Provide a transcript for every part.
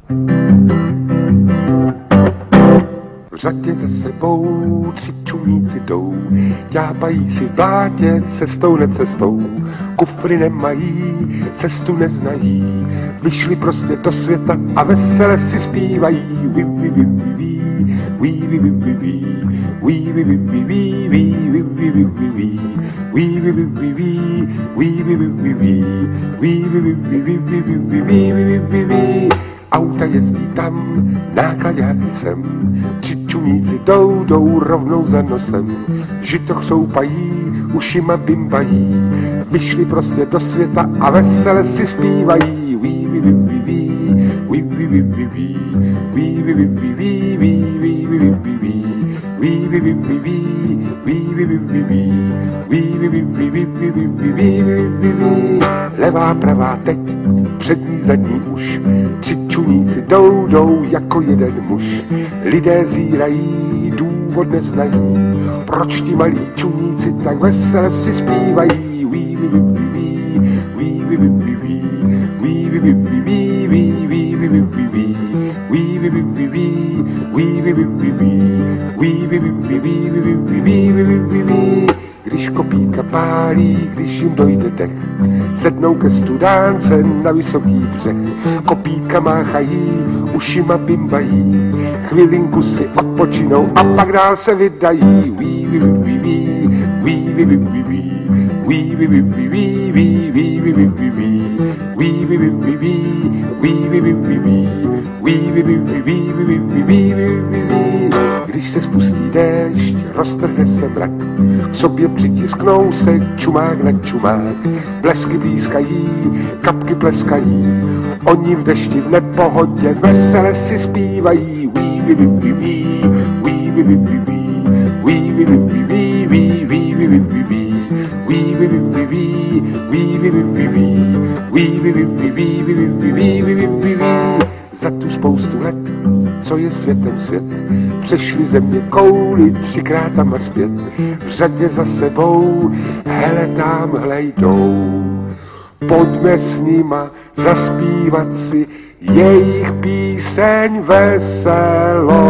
V řadě za sebou 3 čumíci jdou, ťápají si v blátě cestou necestou. Kufry nemají, cestu neznají, vyšli prostě do světa a vesele si zpívají. Auta jezdí tam, náklaďáky sem, 3 čumíci jdou rovnou za nosem. Žito chřoupají, ušima bimbají, vyšli prostě do světa a vesele si zpívají. Levá, pravá teď, přední, zadní už, 3 čumíci jdou jako jeden muž. Lidé zírají, důvod neznají, proč ti malí čumíci tak vesele si zpívají. Když kopítka pálí, když jim dojde dech, sednou ke studánce na vysoký břeh. Kopítka máchají, ušima bimbají, chvilinku si odpočinou a pak dál se vydají. Když se spustí déšť, roztrhne se mrak, k sobě přitisknou se čumák na čumák. Blesky blízkají, kapky pleskají, oni v dešti v nepohodě vesele si zpívají. Za tu spoustu let, co je světem svět, přešli země kouly 3krát tam a zpět. V řadě za sebou, hele tamhle jdou, pojďme s nima zaspívat si jejich píseň veselou.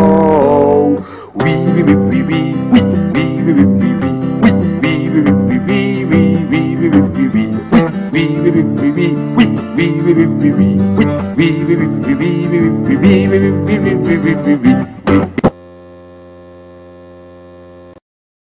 We